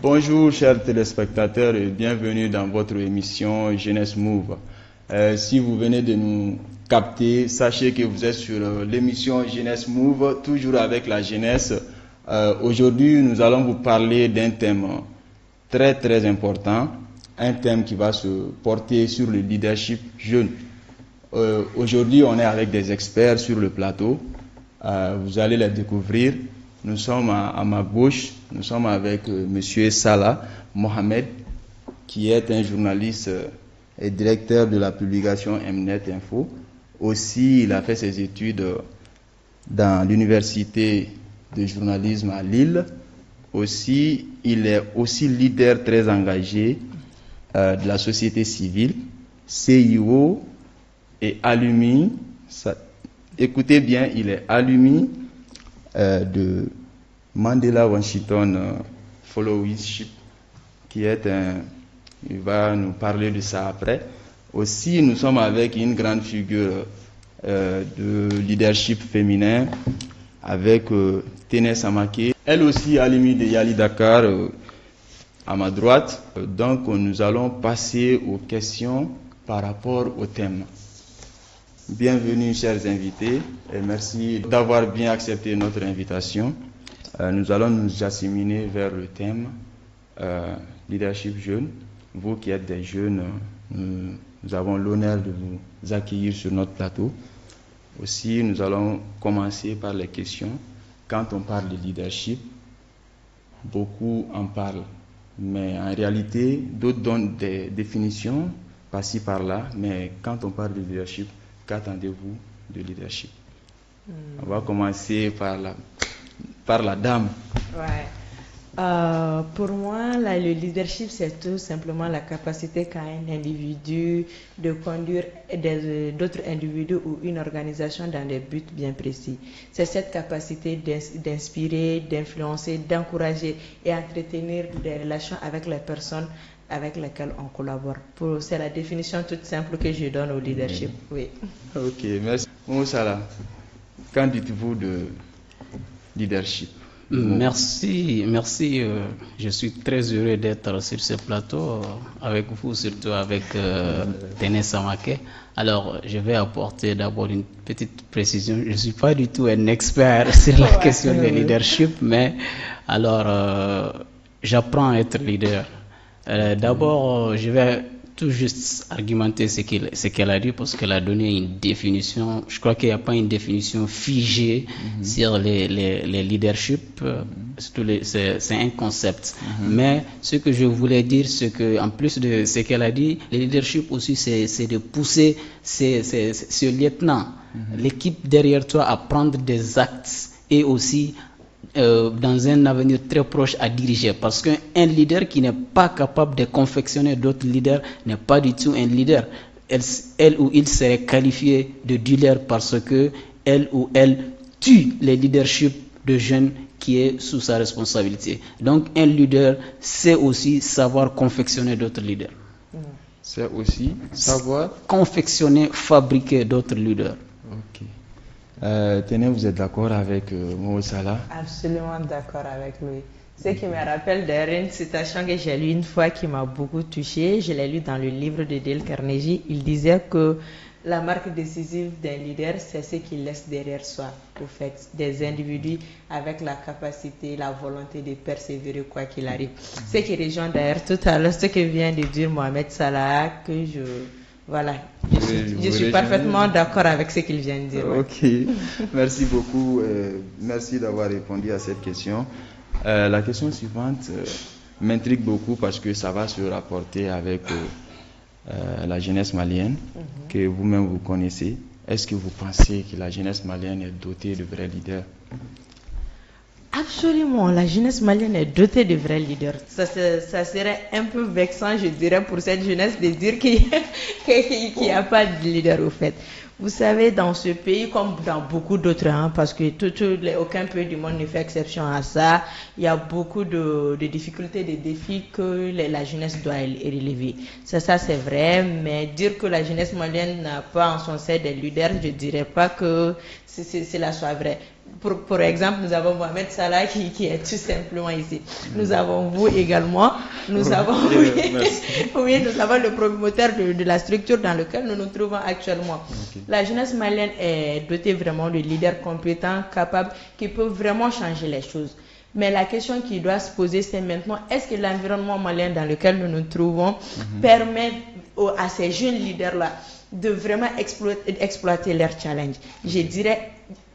Bonjour chers téléspectateurs et bienvenue dans votre émission Jeunesse Move. Si vous venez de nous capter, sachez que vous êtes sur l'émission Jeunesse Move, toujours avec la jeunesse. Aujourd'hui, nous allons vous parler d'un thème très très important, un thème qui va se porter sur le leadership jeune. Aujourd'hui, on est avec des experts sur le plateau. Vous allez les découvrir. Nous sommes à ma gauche, nous sommes avec Monsieur Salah Mohamed, qui est un journaliste et directeur de la publication Mnet Info. Aussi, il a fait ses études dans l'université de journalisme à Lille. Aussi, il est aussi leader très engagé de la société civile, CIO et alumni. Écoutez bien, il est alumni de Mandela Washington Fellowship, qui est il va nous parler de ça après. Aussi, nous sommes avec une grande figure de leadership féminin, avec Ténè Samaké, elle aussi alumni de Yali Dakar, à ma droite. Donc, nous allons passer aux questions par rapport au thème. Bienvenue, chers invités, et merci d'avoir bien accepté notre invitation. Nous allons nous acheminer vers le thème leadership jeune. Vous qui êtes des jeunes, nous avons l'honneur de vous accueillir sur notre plateau. Aussi, nous allons commencer par les questions. Quand on parle de leadership, beaucoup en parlent, mais en réalité, d'autres donnent des définitions par-ci par-là. Mais quand on parle de leadership, qu'attendez-vous de leadership? On va commencer par la dame. Ouais. Pour moi, le leadership, c'est tout simplement la capacité qu'a un individu de conduire d'autres individus ou une organisation dans des buts bien précis. C'est cette capacité d'inspirer, d'influencer, d'encourager et entretenir des relations avec les personnes avec lesquelles on collabore. C'est la définition toute simple que je donne au leadership. Oui. Ok, merci. Salah, qu'en dites-vous de leadership? Merci. Je suis très heureux d'être sur ce plateau avec vous, surtout avec Ténè Samaké. Alors, je vais apporter d'abord une petite précision. Je ne suis pas du tout un expert sur la question du leadership, mais alors, j'apprends à être leader. D'abord, je vais tout juste argumenter ce qu'elle a dit, parce qu'elle a donné une définition. Je crois qu'il n'y a pas une définition figée sur les leaderships. C'est un concept. Mais ce que je voulais dire, c'est qu'en plus de ce qu'elle a dit, le leadership aussi, c'est de pousser ce lieutenant, l'équipe derrière toi, à prendre des actes et aussi dans un avenir très proche à diriger, parce qu'un leader qui n'est pas capable de confectionner d'autres leaders n'est pas du tout un leader. Elle ou il serait qualifié de dealer, parce que elle ou elle tue les leaderships de jeunes qui est sous sa responsabilité. Donc un leader, c'est aussi savoir confectionner d'autres leaders. C'est aussi savoir confectionner, fabriquer d'autres leaders. Ok. Ténè, vous êtes d'accord avec Mo Salah? Absolument d'accord avec lui. Ce qui me rappelle d'ailleurs une citation que j'ai lue une fois qui m'a beaucoup touchée. Je l'ai lue dans le livre de Dale Carnegie. Il disait que la marque décisive d'un leader, c'est ce qu'il laisse derrière soi. Au fait, des individus avec la capacité, la volonté de persévérer quoi qu'il arrive. Ce qui rejoint d'ailleurs tout à l'heure ce que vient de dire Mohamed Salah, que je suis parfaitement d'accord avec ce qu'il vient de dire. Ok, merci beaucoup. Merci d'avoir répondu à cette question. La question suivante m'intrigue beaucoup, parce que ça va se rapporter avec la jeunesse malienne, que vous-même vous connaissez. Est-ce que vous pensez que la jeunesse malienne est dotée de vrais leaders? Absolument, la jeunesse malienne est dotée de vrais leaders. Ça serait un peu vexant, je dirais, pour cette jeunesse de dire qu'il n'y a pas de leader au fait. Vous savez, dans ce pays, comme dans beaucoup d'autres, hein, parce que aucun pays du monde ne fait exception à ça, il y a beaucoup de difficultés, de défis que la jeunesse doit relever. Ça c'est vrai, mais dire que la jeunesse malienne n'a pas en son sein des leaders, je dirais pas que cela soit vrai. Pour exemple, nous avons Mohamed Salah qui est tout simplement ici. Nous avons vous également. Nous avons, oui, nous avons le promoteur de la structure dans laquelle nous nous trouvons actuellement. Okay. La jeunesse malienne est dotée vraiment de leaders compétents, capables, qui peuvent vraiment changer les choses. Mais la question qui doit se poser, c'est maintenant, est-ce que l'environnement malien dans lequel nous nous trouvons permet à ces jeunes leaders-là de vraiment exploiter leurs challenges? Je dirais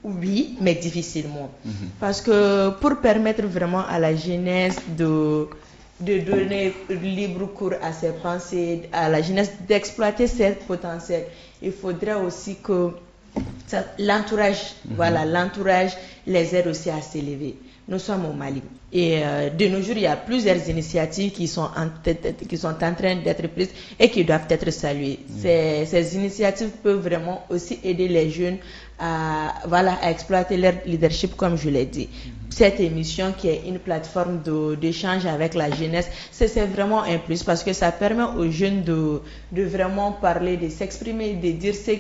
oui, mais difficilement. Parce que pour permettre vraiment à la jeunesse de donner libre cours à ses pensées, à la jeunesse d'exploiter ses potentiels, il faudrait aussi que l'entourage, voilà, l'entourage les aide aussi à s'élever. Nous sommes au Mali. Et de nos jours, il y a plusieurs initiatives qui sont en train d'être prises et qui doivent être saluées. Ces initiatives peuvent vraiment aussi aider les jeunes à exploiter leur leadership, comme je l'ai dit. Cette émission qui est une plateforme d'échange avec la jeunesse, c'est vraiment un plus parce que ça permet aux jeunes de vraiment parler, de s'exprimer, de dire ce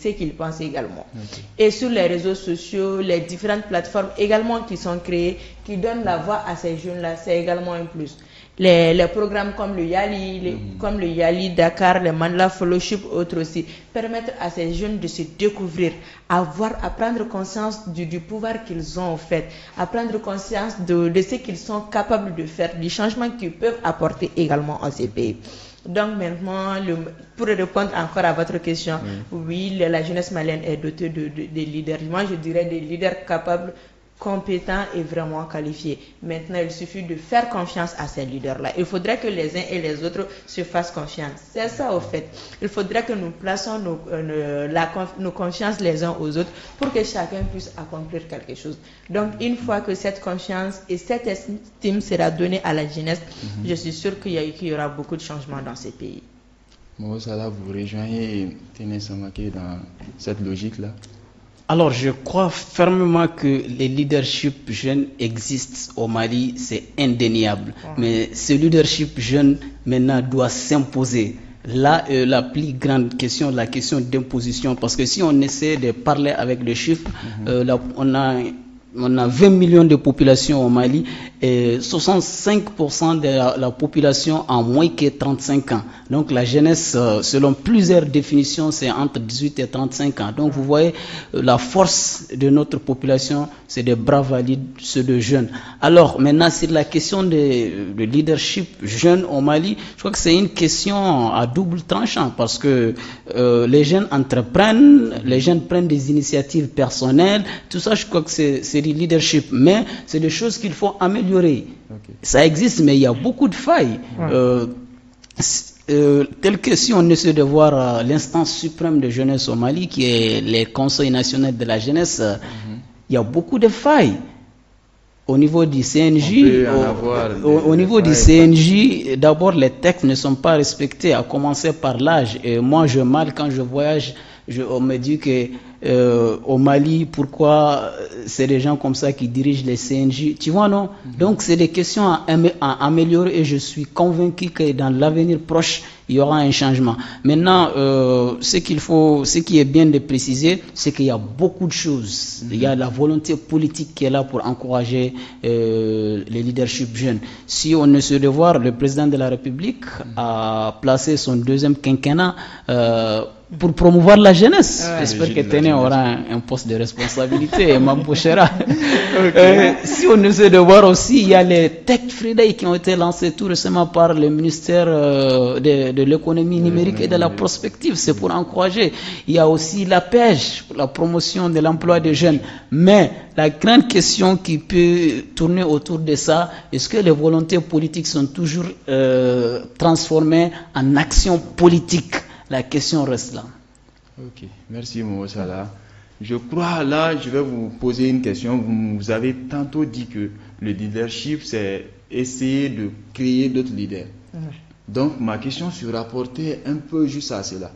qu'ils pensent également. Okay. Et sur les réseaux sociaux, les différentes plateformes également qui sont créées, qui donnent la voix à ces jeunes-là, c'est également un plus. Les programmes comme le Yali Dakar, le Mandela Fellowship, autres aussi, permettent à ces jeunes de se découvrir, à prendre conscience du pouvoir qu'ils ont en fait, à prendre conscience de ce qu'ils sont capables de faire, du changement qu'ils peuvent apporter également à ces pays. Donc maintenant, pour répondre encore à votre question, oui, la jeunesse malienne est dotée de leaders. Moi, je dirais des leaders capables, compétents et vraiment qualifiés. Maintenant, il suffit de faire confiance à ces leaders-là. Il faudrait que les uns et les autres se fassent confiance. C'est ça, au fait. Il faudrait que nous plaçons nos confiances les uns aux autres pour que chacun puisse accomplir quelque chose. Donc, une fois que cette confiance et cette estime sera donnée à la jeunesse, je suis sûr qu'il y aura beaucoup de changements dans ces pays. Moi, ça là, vous rejoignez Téné Samaké dans cette logique-là? Alors, je crois fermement que les leaderships jeunes existent au Mali, c'est indéniable. Mais ce leadership jeune, maintenant, doit s'imposer. Là, la plus grande question, la question d'imposition, parce que si on essaie de parler avec les chiffres, on a 20 millions de population au Mali et 65% de la population a moins que 35 ans. Donc la jeunesse, selon plusieurs définitions, c'est entre 18 et 35 ans. Donc vous voyez, la force de notre population, c'est des bras valides, ceux de jeunes. Alors maintenant, sur la question de leadership jeune au Mali, je crois que c'est une question à double tranchant parce que les jeunes entreprennent, les jeunes prennent des initiatives personnelles, tout ça, je crois que c'est du leadership, mais c'est des choses qu'il faut améliorer. Okay. Ça existe, mais il y a beaucoup de failles. Tel que si on essaie de voir l'instance suprême de jeunesse au Mali, qui est le Conseil national de la jeunesse, il y a beaucoup de failles. Au niveau du CNJ, au niveau du CNJ, d'abord les textes ne sont pas respectés, à commencer par l'âge. Et moi, quand je voyage, on me dit que au Mali, pourquoi c'est des gens comme ça qui dirigent les CNJ, tu vois, non? Donc c'est des questions à améliorer et je suis convaincu que dans l'avenir proche, il y aura un changement. Maintenant, ce qui est bien de préciser, c'est qu'il y a beaucoup de choses. Il y a la volonté politique qui est là pour encourager les leaderships jeunes. Si on ne se revoit, le président de la République a placé son deuxième quinquennat pour promouvoir la jeunesse. J'espère que Téné aura un poste de responsabilité et m'embauchera. Si on essaie de voir aussi, il y a les Tech Friday qui ont été lancés tout récemment par le ministère de l'économie numérique et de la prospective. C'est pour encourager. Il y a aussi la pêche, la promotion de l'emploi des jeunes. Mais la grande question qui peut tourner autour de ça, est-ce que les volontés politiques sont toujours transformées en actions politiques? La question reste là. Ok, merci Moussala. Je crois là, je vais vous poser une question. Vous avez tantôt dit que le leadership, c'est essayer de créer d'autres leaders. Donc ma question se rapportait un peu juste à cela.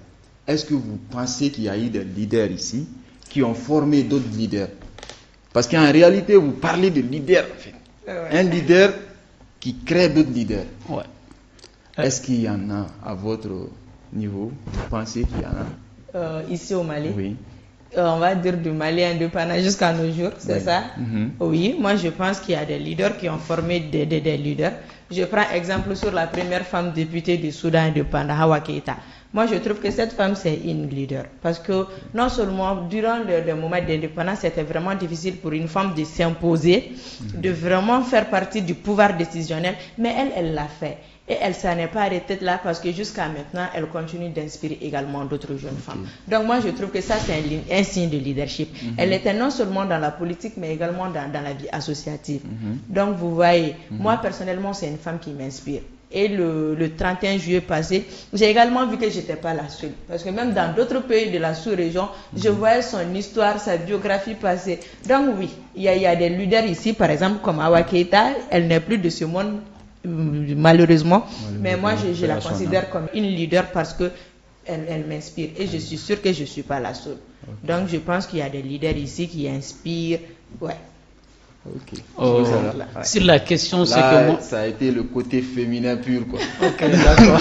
est-ce que vous pensez qu'il y a eu des leaders ici qui ont formé d'autres leaders? Parce qu'en réalité, vous parlez de leader, en fait. Ouais. Un leader qui crée d'autres leaders. Ouais. Est-ce qu'il y en a à votre niveau? Vous pensez qu'il y en a? Ici au Mali? Oui. On va dire du Mali indépendant jusqu'à nos jours, c'est Oui. ça? Mhm. Oui, moi je pense qu'il y a des leaders qui ont formé des leaders. Je prends exemple sur la première femme députée du Soudan indépendant, Hawa Keïta. Moi je trouve que cette femme c'est une leader parce que non seulement durant le moment d'indépendance c'était vraiment difficile pour une femme de s'imposer, de vraiment faire partie du pouvoir décisionnel, mais elle l'a fait. Et elle s'en est pas arrêtée là parce que jusqu'à maintenant, elle continue d'inspirer également d'autres jeunes femmes. Donc moi, je trouve que ça, c'est un signe de leadership. Elle était non seulement dans la politique, mais également dans la vie associative. Donc vous voyez, moi personnellement, c'est une femme qui m'inspire. Et le 31 juillet passé, j'ai également vu que je n'étais pas la seule. Parce que même dans d'autres pays de la sous-région, je voyais son histoire, sa biographie passée. Donc oui, il y a des leaders ici, par exemple comme Hawa Keïta, elle n'est plus de ce monde. Malheureusement, mais moi je la considère comme une leader parce que elle m'inspire et je suis sûre que je ne suis pas la seule. Donc je pense qu'il y a des leaders ici qui inspirent. Ouais. Sur la question, c'est là, que moi... ça a été le côté féminin pur, quoi. Ok, d'accord.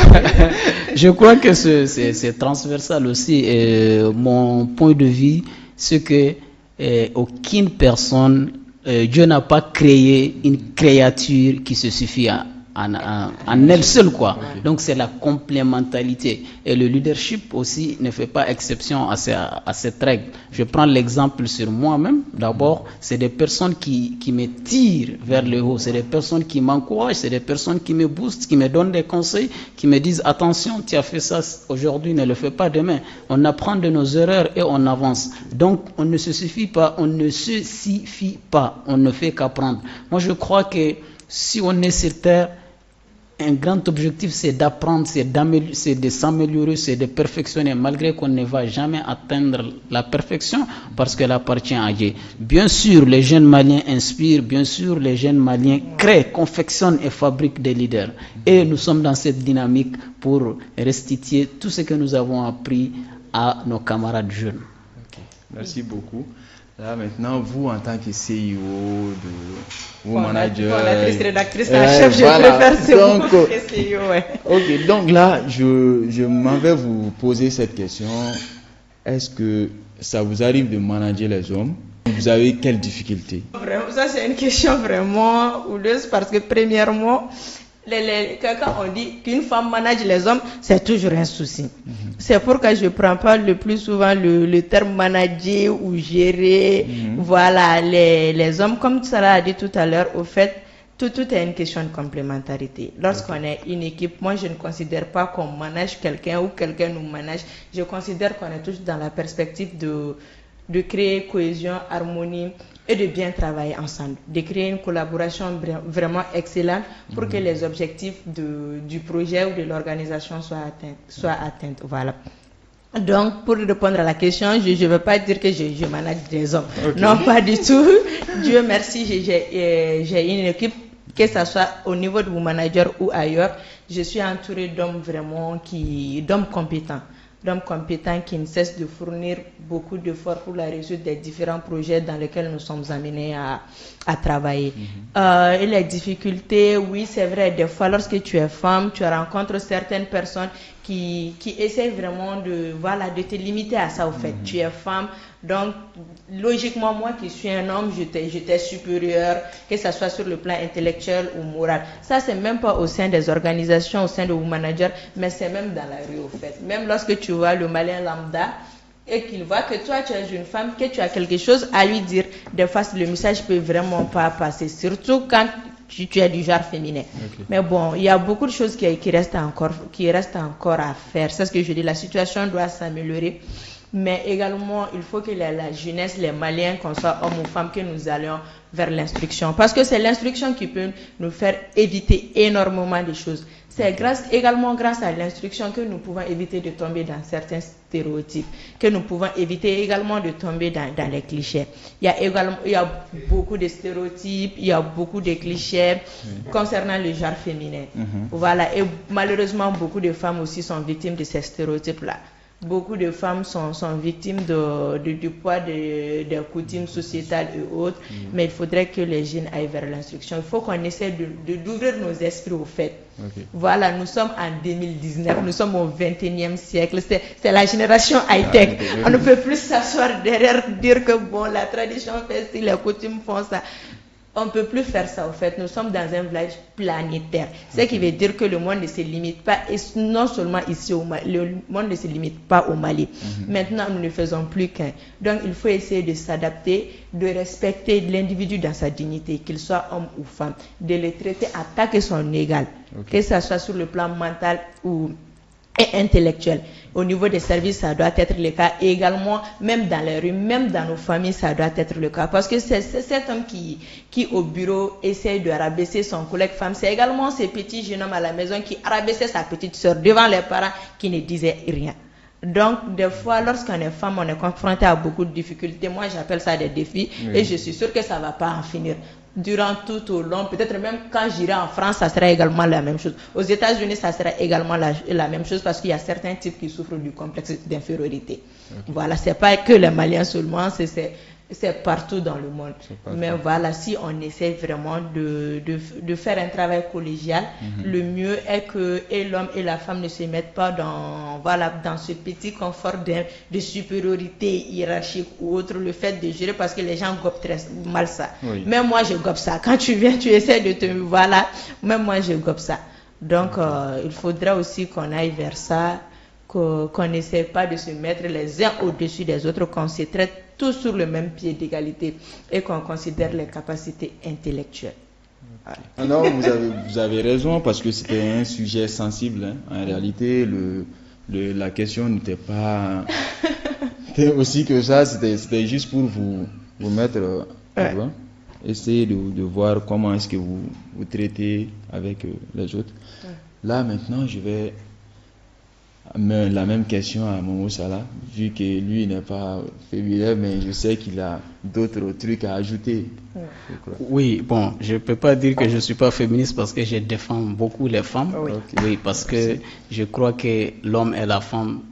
Je crois que c'est transversal aussi. Mon point de vue, c'est que aucune personne, Dieu n'a pas créé une créature qui se suffit en elle seule, quoi. Okay. Donc c'est la complémentarité et le leadership aussi ne fait pas exception à cette règle. Je prends l'exemple sur moi-même. D'abord, c'est des personnes qui me tirent vers le haut, c'est des personnes qui m'encouragent, c'est des personnes qui me boostent, qui me donnent des conseils, qui me disent attention, tu as fait ça aujourd'hui, ne le fais pas demain. On apprend de nos erreurs et on avance. Donc on ne se suffit pas, on ne fait qu'apprendre. Moi je crois que si on est sur terre, un grand objectif, c'est d'apprendre, c'est de s'améliorer, c'est de perfectionner, malgré qu'on ne va jamais atteindre la perfection, parce qu'elle appartient à Dieu. Bien sûr, les jeunes Maliens inspirent, bien sûr, les jeunes Maliens créent, confectionnent et fabriquent des leaders. Et nous sommes dans cette dynamique pour restituer tout ce que nous avons appris à nos camarades jeunes. Okay. Merci beaucoup. Là, maintenant, vous, en tant que CEO, vous manager... Fondatrice, rédactrice en chef, je préfère CEO. Ouais. Ok, donc là, je m'en vais vous poser cette question. Est-ce que ça vous arrive de manager les hommes? Vous avez quelles difficultés? Vraiment, ça, c'est une question vraiment houleuse parce que, premièrement, quand on dit qu'une femme manage les hommes, c'est toujours un souci. C'est pourquoi je ne prends pas le plus souvent le terme manager ou gérer. Voilà, les hommes, comme Sarah a dit tout à l'heure, au fait, tout est une question de complémentarité. Lorsqu'on est une équipe, moi je ne considère pas qu'on manage quelqu'un ou quelqu'un nous manage. Je considère qu'on est tous dans la perspective de créer cohésion, harmonie et de bien travailler ensemble, de créer une collaboration vraiment excellente pour que les objectifs du projet ou de l'organisation soient atteints. Voilà. Donc, pour répondre à la question, je ne veux pas dire que je manage des hommes. Okay. Non, pas du tout. Dieu merci, j'ai une équipe, que ce soit au niveau de mon manager ou ailleurs. Je suis entourée d'hommes d'hommes compétents qui ne cessent de fournir beaucoup d'efforts pour la réussite des différents projets dans lesquels nous sommes amenés à travailler. Et les difficultés, oui, c'est vrai, des fois, lorsque tu es femme, tu rencontres certaines personnes qui essaient vraiment de te limiter à ça, au fait. Tu es femme, donc, logiquement, moi qui suis un homme, j'étais supérieur, que ce soit sur le plan intellectuel ou moral. Ça, c'est même pas au sein des organisations, au sein de vos managers, mais c'est même dans la rue, au fait. Même lorsque tu vois le Malien lambda et qu'il voit que toi, tu es une femme, que tu as quelque chose à lui dire, des fois, le message peut vraiment pas passer, surtout quand tu es du genre féminin. Okay. Mais bon, il y a beaucoup de choses qui restent encore à faire. C'est ce que je dis, la situation doit s'améliorer. Mais également, il faut que la jeunesse, les Maliens, qu'on soit hommes ou femmes, que nous allions vers l'instruction. Parce que c'est l'instruction qui peut nous faire éviter énormément de choses. C'est également grâce à l'instruction que nous pouvons éviter de tomber dans certains stéréotypes, que nous pouvons éviter également de tomber dans les clichés. Il y a beaucoup de stéréotypes, il y a beaucoup de clichés concernant le genre féminin. Voilà. Et malheureusement, beaucoup de femmes aussi sont victimes de ces stéréotypes-là. beaucoup de femmes sont victimes du poids des coutumes sociétales et autres, mais il faudrait que les jeunes aillent vers l'instruction. Il faut qu'on essaie d'ouvrir nos esprits au fait. Ok. Voilà, nous sommes en 2019, nous sommes au 21e siècle, c'est la génération high-tech. On ne peut plus s'asseoir derrière, dire que bon, la tradition fait ci, les coutumes font ça. On ne peut plus faire ça, au fait. Nous sommes dans un village planétaire. Ce qui veut dire que le monde ne se limite pas, et non seulement ici au Mali, le monde ne se limite pas au Mali. Maintenant, nous ne faisons plus qu'un. Donc, il faut essayer de s'adapter, de respecter l'individu dans sa dignité, qu'il soit homme ou femme, de le traiter à taille son égal, que ce soit sur le plan mental ou intellectuel. Au niveau des services, ça doit être le cas. Et également, même dans les rues, même dans nos familles, ça doit être le cas. Parce que c'est cet homme qui au bureau essaye de rabaisser son collègue femme. C'est également ces petits jeunes hommes à la maison qui rabaissaient sa petite soeur devant les parents qui ne disaient rien. Donc, des fois, lorsqu'on est femme, on est confronté à beaucoup de difficultés. Moi, j'appelle ça des défis. Et je suis sûre que ça ne va pas en finir. Durant tout au long, peut-être même quand j'irai en France, ça sera également la même chose. Aux États-Unis, ça sera également la même chose parce qu'il y a certains types qui souffrent du complexe d'infériorité. Voilà, c'est pas que les Maliens seulement, c'est partout dans le monde. Mais voilà, si on essaie vraiment de faire un travail collégial, le mieux est que et l'homme et la femme ne se mettent pas dans ce petit confort de supériorité hiérarchique ou autre, le fait de gérer, parce que les gens gobent très mal ça. Oui. Même moi, je gobe ça. Quand tu viens, tu essaies de te... Voilà, même moi, je gobe ça. Donc, il faudra aussi qu'on aille vers ça, qu'on n'essaie pas de se mettre les uns au-dessus des autres, qu'on se traite tous sur le même pied d'égalité et qu'on considère les capacités intellectuelles. Alors, vous avez raison, parce que c'était un sujet sensible. Hein. En réalité, la question n'était pas aussi que ça, c'était juste pour vous mettre avant. Essayez de voir comment est-ce que vous traitez avec les autres. Là, maintenant, je vais la même question à Momo Salah, vu que lui n'est pas féminin, mais je sais qu'il a d'autres trucs à ajouter. Oui, bon, je ne peux pas dire que je ne suis pas féministe parce que je défends beaucoup les femmes. Oui, parce que je crois que l'homme et la femme,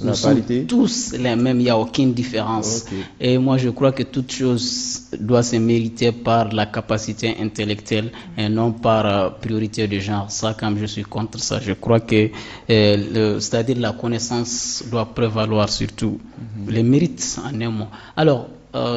nous sommes tous les mêmes, il n'y a aucune différence. Et moi, je crois que toute chose doit se mériter par la capacité intellectuelle et non par priorité de genre. Ça, comme je suis contre ça, je crois que c'est-à-dire la connaissance doit prévaloir surtout les mérites en un mot. Alors,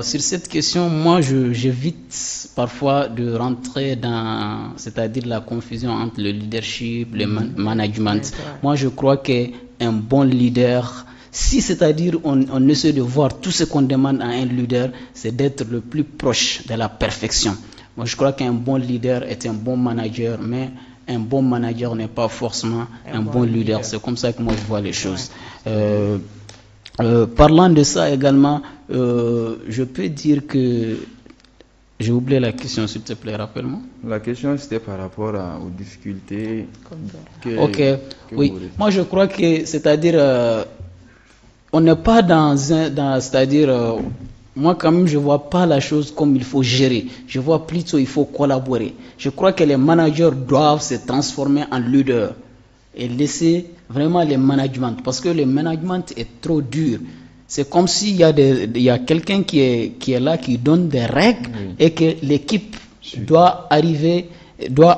sur cette question, moi, j'évite parfois de rentrer dans, c'est-à-dire la confusion entre le leadership, le management. Moi, je crois qu'un bon leader, si c'est-à-dire on essaie de voir tout ce qu'on demande à un leader, c'est d'être le plus proche de la perfection. Moi, je crois qu'un bon leader est un bon manager, mais un bon manager n'est pas forcément un bon leader. C'est comme ça que moi, je vois les choses. Parlant de ça également, je peux dire que j'ai oublié la question, s'il te plaît, rappelle-moi. La question, c'était par rapport aux difficultés oui. Moi, je crois que, c'est-à-dire, on n'est pas c'est-à-dire, moi, quand même, je ne vois pas la chose comme il faut gérer. Je vois plutôt il faut collaborer. Je crois que les managers doivent se transformer en leaders et laisser vraiment le management, parce que le management est trop dur. C'est comme s'il y a quelqu'un qui est là, qui donne des règles et que l'équipe doit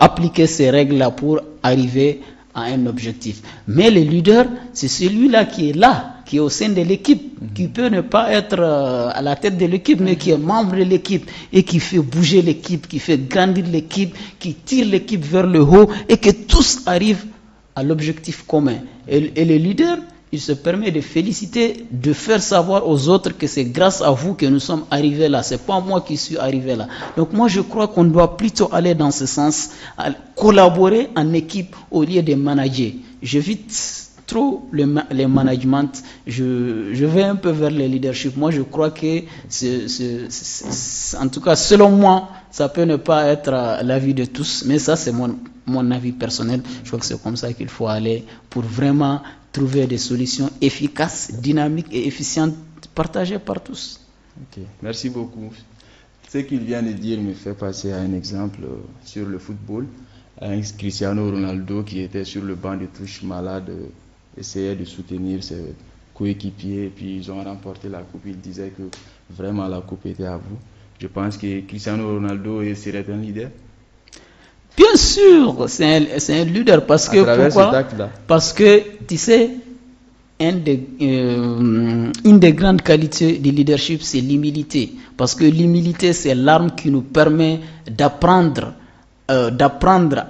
appliquer ces règles-là pour arriver à un objectif. Mais le leader, c'est celui-là qui est là, qui est au sein de l'équipe, qui peut ne pas être à la tête de l'équipe, mais qui est membre de l'équipe et qui fait bouger l'équipe, qui fait grandir l'équipe, qui tire l'équipe vers le haut et que tous arrivent à l'objectif commun. Et le leader, il se permet de féliciter, de faire savoir aux autres que c'est grâce à vous que nous sommes arrivés là. C'est pas moi qui suis arrivé là. Donc moi, je crois qu'on doit plutôt aller dans ce sens, à collaborer en équipe au lieu de manager. J'évite trop le management. Je vais un peu vers le leadership. Moi, je crois que en tout cas, selon moi, ça peut ne pas être l'avis de tous, mais ça, c'est mon avis personnel. Je crois que c'est comme ça qu'il faut aller pour vraiment trouver des solutions efficaces, dynamiques et efficientes partagées par tous. Ok, merci beaucoup. Ce qu'il vient de dire me fait passer à un exemple sur le football. Un Cristiano Ronaldo qui était sur le banc de touche malade essayait de soutenir ses coéquipiers, et puis ils ont remporté la coupe. Il disait que vraiment la coupe était à vous. Je pense que Cristiano Ronaldo serait un leader. Bien sûr, c'est un leader parce que pourquoi? Parce que tu sais, une des grandes qualités du leadership, c'est l'humilité. Parce que l'humilité, c'est l'arme qui nous permet d'apprendre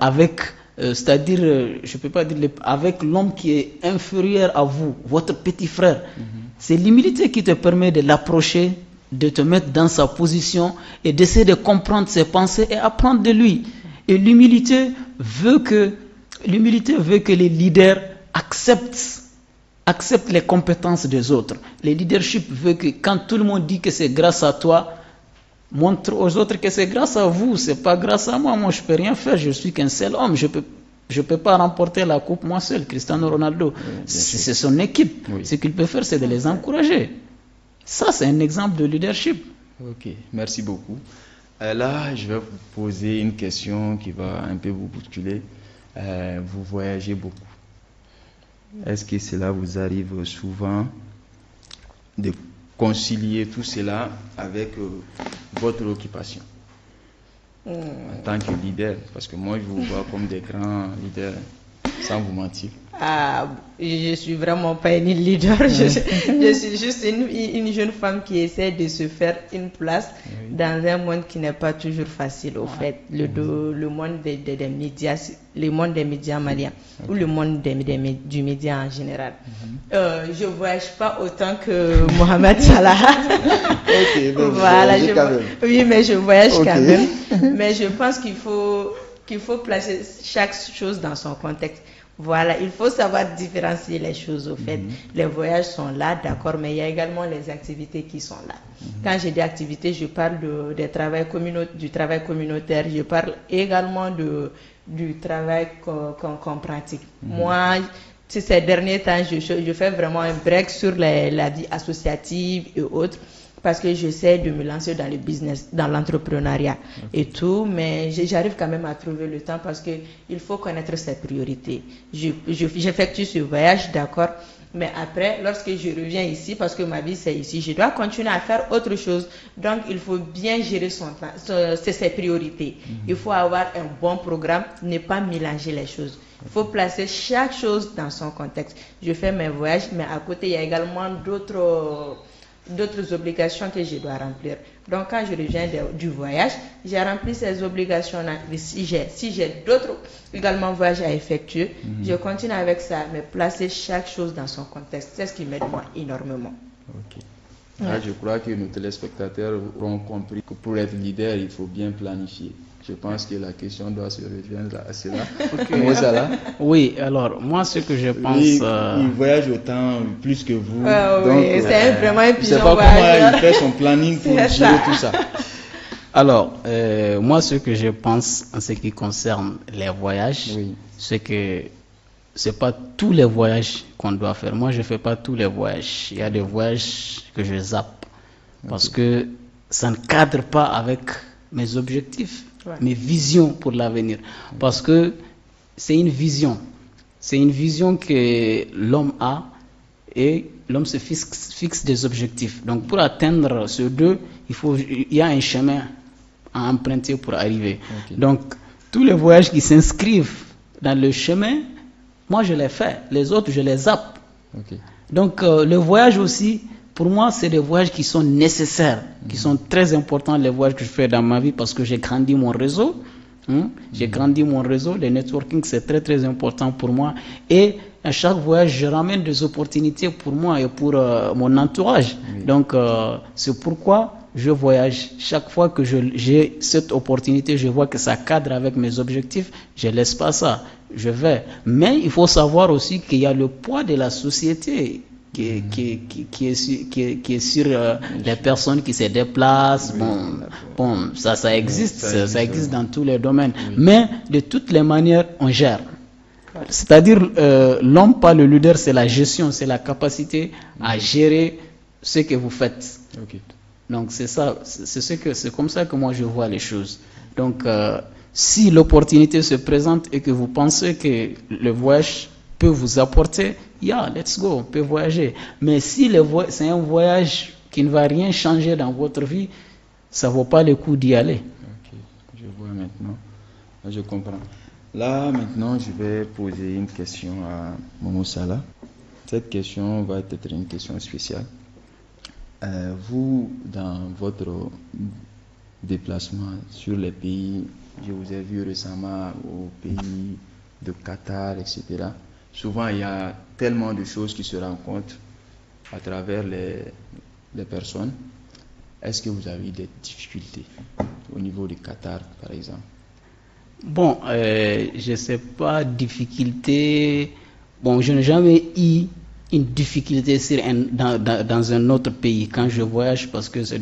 avec, c'est-à-dire, je peux pas dire avec l'homme qui est inférieur à vous, votre petit frère. C'est l'humilité qui te permet de l'approcher, de te mettre dans sa position et d'essayer de comprendre ses pensées et apprendre de lui. Et l'humilité veut que les leaders acceptent les compétences des autres. Le leadership veut que quand tout le monde dit que c'est grâce à toi, montre aux autres que c'est grâce à vous, c'est pas grâce à moi. Moi, je peux rien faire, je suis qu'un seul homme. Je peux pas remporter la coupe moi seul. Cristiano Ronaldo, c'est son équipe. Oui. Ce qu'il peut faire, c'est de les encourager. Ça, c'est un exemple de leadership. Ok, merci beaucoup. Là, je vais vous poser une question qui va un peu vous bousculer. Vous voyagez beaucoup. Est-ce que cela vous arrive souvent de concilier tout cela avec votre occupation en tant que leader? Parce que moi, je vous vois comme des grands leaders, sans vous mentir. Je suis vraiment pas une leader. Je suis juste une jeune femme qui essaie de se faire une place dans un monde qui n'est pas toujours facile. Au fait, le monde des médias, le monde des médias maliens ou le monde du média en général. Je voyage pas autant que Mohamed Salah. Voilà, oui, mais je voyage quand même. Mais je pense qu'il faut placer chaque chose dans son contexte. Voilà, il faut savoir différencier les choses au fait. Les voyages sont là, d'accord, mais il y a également les activités qui sont là. Quand j'ai des activités, je parle du travail communautaire, je parle également du travail qu'on pratique. Moi, ces derniers temps, je fais vraiment un break sur la vie associative et autres, parce que j'essaie de me lancer dans le business, dans l'entrepreneuriat et tout, mais j'arrive quand même à trouver le temps parce que il faut connaître ses priorités. J'effectue ce voyage, d'accord, mais après, lorsque je reviens ici, parce que ma vie c'est ici, je dois continuer à faire autre chose. Donc, il faut bien gérer ses priorités. Il faut avoir un bon programme, ne pas mélanger les choses. Il faut placer chaque chose dans son contexte. Je fais mes voyages, mais à côté, il y a également d'autres obligations que je dois remplir. Donc, quand je reviens du voyage, j'ai rempli ces obligations-là. Si j'ai d'autres également voyages à effectuer, je continue avec ça, mais placer chaque chose dans son contexte, c'est ce qui m'aide moi énormément. Ok. Là, je crois que nos téléspectateurs auront compris que pour être leader, il faut bien planifier. Je pense que la question doit se rejoindre à cela. Oui, alors moi ce que je pense... il voyage autant plus que vous. Donc, c'est vraiment un pigeon. Je ne sais pas comment il fait son planning pour gérer tout ça. Alors, moi ce que je pense en ce qui concerne les voyages, c'est que c'est pas tous les voyages qu'on doit faire. Moi je ne fais pas tous les voyages. Il y a des voyages que je zappe parce que ça ne cadre pas avec mes objectifs. Mes visions pour l'avenir. Parce que c'est une vision. C'est une vision que l'homme a et l'homme se fixe des objectifs. Donc pour atteindre ces deux, il y a un chemin à emprunter pour arriver. Donc tous les voyages qui s'inscrivent dans le chemin, moi je les fais. Les autres, je les zappe. Donc le voyage aussi, pour moi, c'est des voyages qui sont nécessaires, qui sont très importants, les voyages que je fais dans ma vie parce que j'ai grandi mon réseau. J'ai grandi mon réseau, le networking c'est très très important pour moi. Et à chaque voyage, je ramène des opportunités pour moi et pour mon entourage. Donc, c'est pourquoi je voyage. Chaque fois que j'ai cette opportunité, je vois que ça cadre avec mes objectifs, je ne laisse pas ça. Je vais. Mais il faut savoir aussi qu'il y a le poids de la société qui est sur les personnes qui se déplacent. Bon, ça existe, ça existe dans tous les domaines. Mais de toutes les manières, on gère. C'est-à-dire, l'homme, pas le leader, c'est la gestion, c'est la capacité à gérer ce que vous faites. Donc c'est ça, c'est comme ça que moi je vois les choses. Donc si l'opportunité se présente et que vous pensez que le voyage peut vous apporter, let's go, on peut voyager. Mais si c'est un voyage qui ne va rien changer dans votre vie, ça ne vaut pas le coup d'y aller. Ok, je vois maintenant. Je comprends. Là, maintenant, je vais poser une question à Momo Salah. Cette question va être une question spéciale. Vous, dans votre déplacement sur les pays, je vous ai vu récemment au pays de Qatar, etc. Souvent, il y a tellement de choses qui se rencontrent à travers les personnes. Est-ce que vous avez des difficultés au niveau du Qatar, par exemple? Bon, je ne sais pas, difficulté. Bon, je n'ai jamais eu une difficulté dans un autre pays quand je voyage parce que je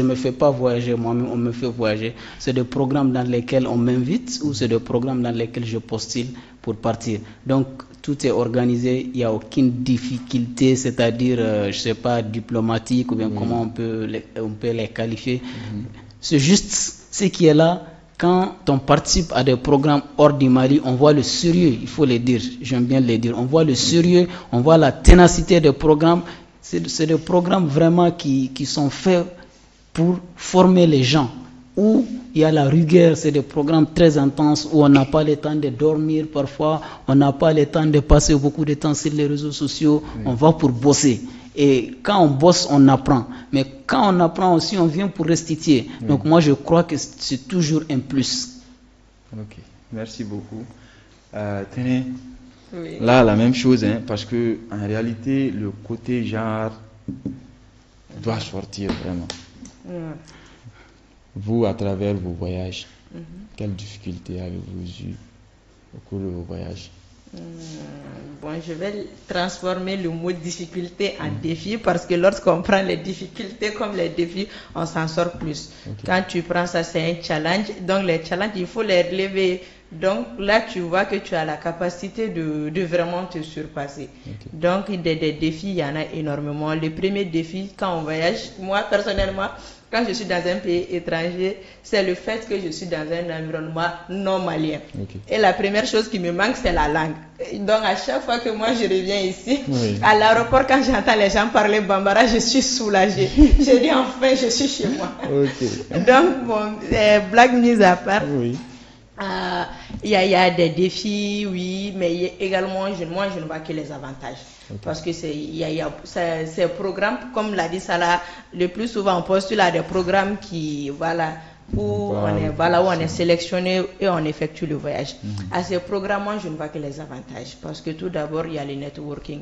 ne me fais pas voyager moi-même, on me fait voyager. C'est des programmes dans lesquels on m'invite ou c'est des programmes dans lesquels je postule pour partir. Donc, tout est organisé, il n'y a aucune difficulté, c'est-à-dire, je ne sais pas, diplomatique ou bien comment on peut les qualifier. C'est juste ce qui est là. Quand on participe à des programmes hors du Mali, on voit le sérieux, il faut le dire, j'aime bien le dire, on voit le sérieux, on voit la ténacité des programmes. C'est des programmes vraiment qui sont faits pour former les gens. Où il y a la rigueur, c'est des programmes très intenses où on n'a pas le temps de dormir parfois, on n'a pas le temps de passer beaucoup de temps sur les réseaux sociaux, on va pour bosser. Et quand on bosse, on apprend. Mais quand on apprend aussi, on vient pour restituer. Donc moi, je crois que c'est toujours un plus. Ok, merci beaucoup. Tenez, là, la même chose, parce que en réalité, le côté genre doit sortir vraiment. Vous, à travers vos voyages, quelles difficultés avez-vous eues au cours de vos voyages? Bon, je vais transformer le mot difficulté en défi parce que lorsqu'on prend les difficultés comme les défis, on s'en sort plus. Quand tu prends ça, c'est un challenge. Donc les challenges, il faut les relever. Donc là, tu vois que tu as la capacité de vraiment te surpasser. Donc des défis, il y en a énormément. Le premier défi, quand on voyage, moi personnellement, quand je suis dans un pays étranger, c'est le fait que je suis dans un environnement non malien. Et la première chose qui me manque, c'est la langue. Donc à chaque fois que moi je reviens ici, à l'aéroport, quand j'entends les gens parler bambara, je suis soulagée. Je dis enfin, je suis chez moi. Donc bon, blague mise à part. Il y a des défis, oui, mais également, moi, je ne vois que les avantages. Parce que ces programmes, comme l'a dit Salah, le plus souvent, on postule à des programmes où on est sélectionné et on effectue le voyage. À ces programmes, moi, je ne vois que les avantages. Parce que tout d'abord, il y a le networking.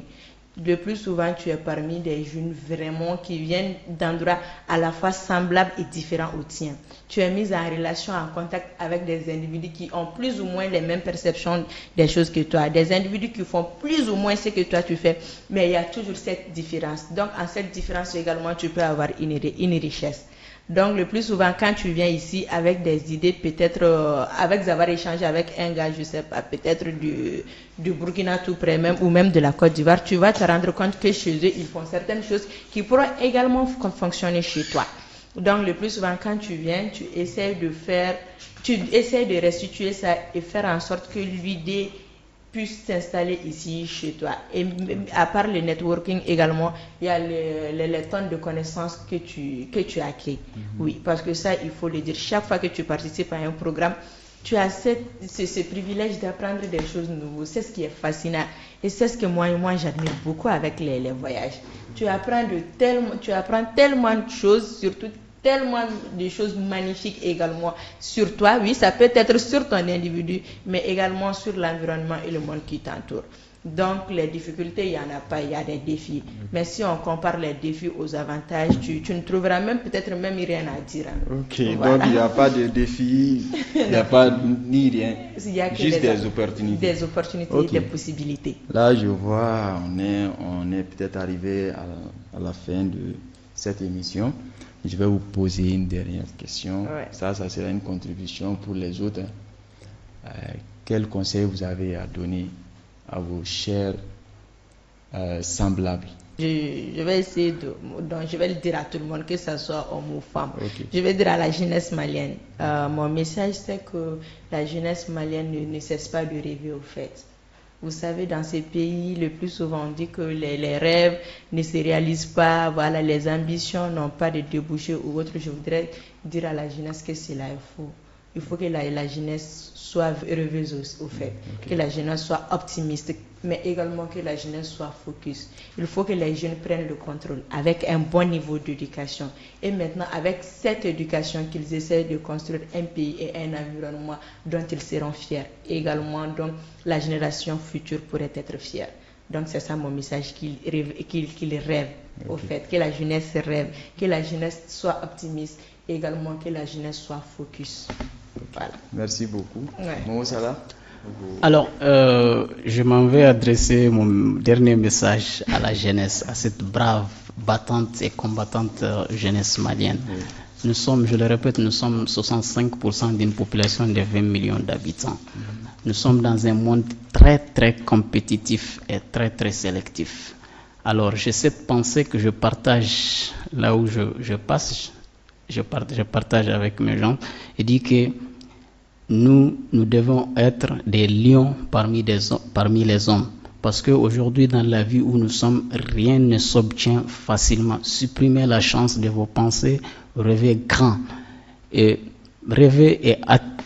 Le plus souvent, tu es parmi des jeunes vraiment qui viennent d'endroits à la fois semblables et différents aux tiens. Tu es mis en relation, en contact avec des individus qui ont plus ou moins les mêmes perceptions des choses que toi. Des individus qui font plus ou moins ce que toi tu fais. Mais il y a toujours cette différence. Donc, en cette différence également, tu peux avoir une richesse. Donc, le plus souvent, quand tu viens ici avec des idées, peut-être avec avoir échangé avec un gars, je sais pas, peut-être du Burkina tout près même, ou même de la Côte d'Ivoire, tu vas te rendre compte que chez eux, ils font certaines choses qui pourront également fonctionner chez toi. Donc, le plus souvent, quand tu viens, tu essaies de restituer ça et faire en sorte que l'idée puisse s'installer ici chez toi. Et à part le networking également, il y a les tonnes de connaissances que tu as acquis. Oui, parce que ça, il faut le dire. Chaque fois que tu participes à un programme, tu as ce privilège d'apprendre des choses nouvelles. C'est ce qui est fascinant. Et c'est ce que moi j'admire beaucoup avec les voyages. Tu apprends tellement de choses, surtout tellement de choses magnifiques également sur toi. Oui, ça peut être sur ton individu, mais également sur l'environnement et le monde qui t'entoure. Donc, les difficultés, il n'y en a pas, il y a des défis. Mais si on compare les défis aux avantages, tu ne trouveras peut-être même rien à dire. Ok, voilà. Donc il n'y a pas de défis, il n'y a pas ni rien, juste des opportunités. Des opportunités et des possibilités. Là, je vois, on est peut-être arrivé à la fin de cette émission. Je vais vous poser une dernière question. Ça sera une contribution pour les autres. Quel conseil vous avez à donner à vos chers semblables? Je vais essayer donc je vais le dire à tout le monde, que ce soit homme ou femme. Je vais dire à la jeunesse malienne. Mon message, c'est que la jeunesse malienne ne cesse pas de rêver au fait. Vous savez, dans ces pays, le plus souvent, on dit que les rêves ne se réalisent pas, voilà, les ambitions n'ont pas de débouchés ou autre. Je voudrais dire à la jeunesse que c'est là, il faut que la jeunesse soit rêveuse au fait, que la jeunesse soit optimiste, mais également que la jeunesse soit focus. Il faut que les jeunes prennent le contrôle avec un bon niveau d'éducation. Et maintenant, avec cette éducation, qu'ils essaient de construire un pays et un environnement dont ils seront fiers. Également, donc, la génération future pourrait être fière. Donc, c'est ça mon message, qu'ils rêvent au fait, que la jeunesse rêve, que la jeunesse soit optimiste, et également que la jeunesse soit focus. Voilà. Merci beaucoup. Ouais. Momo Salah. Alors, je m'en vais adresser mon dernier message à la jeunesse, à cette brave, battante et combattante jeunesse malienne. Oui. Nous sommes, je le répète, nous sommes 65% d'une population de 20 millions d'habitants. Nous sommes dans un monde très, très compétitif et très, très sélectif. Alors, j'ai cette pensée que je partage là où je passe, je partage avec mes gens, et dit que nous devons être des lions parmi les hommes. Parce qu'aujourd'hui, dans la vie où nous sommes, rien ne s'obtient facilement. Supprimez la chance de vos pensées, rêvez grand. Et rêvez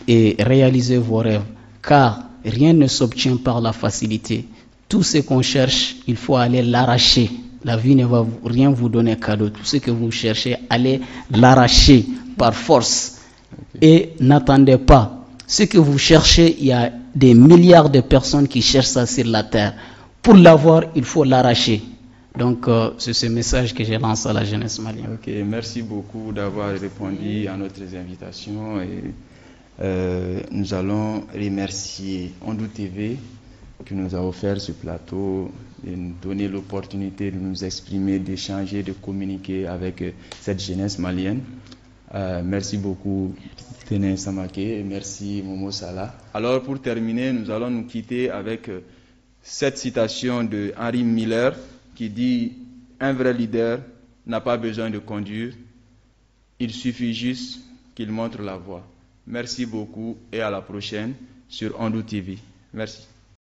et réalisez vos rêves. Car rien ne s'obtient par la facilité. Tout ce qu'on cherche, il faut aller l'arracher. La vie ne va rien vous donner cadeau. Tout ce que vous cherchez, allez l'arracher par force. Et n'attendez pas. Ce que vous cherchez, il y a des milliards de personnes qui cherchent ça sur la terre. Pour l'avoir, il faut l'arracher. Donc, c'est ce message que je lance à la jeunesse malienne. Ok, merci beaucoup d'avoir répondu à notre invitation. Et, nous allons remercier Ondou TV qui nous a offert ce plateau et nous donner l'opportunité de nous exprimer, d'échanger, de communiquer avec cette jeunesse malienne. Merci beaucoup Téné Samaké et merci Momo Salah. Alors pour terminer, nous allons nous quitter avec cette citation de Henry Miller qui dit « Un vrai leader n'a pas besoin de conduire, il suffit juste qu'il montre la voie ». Merci beaucoup et à la prochaine sur Ondou TV. Merci.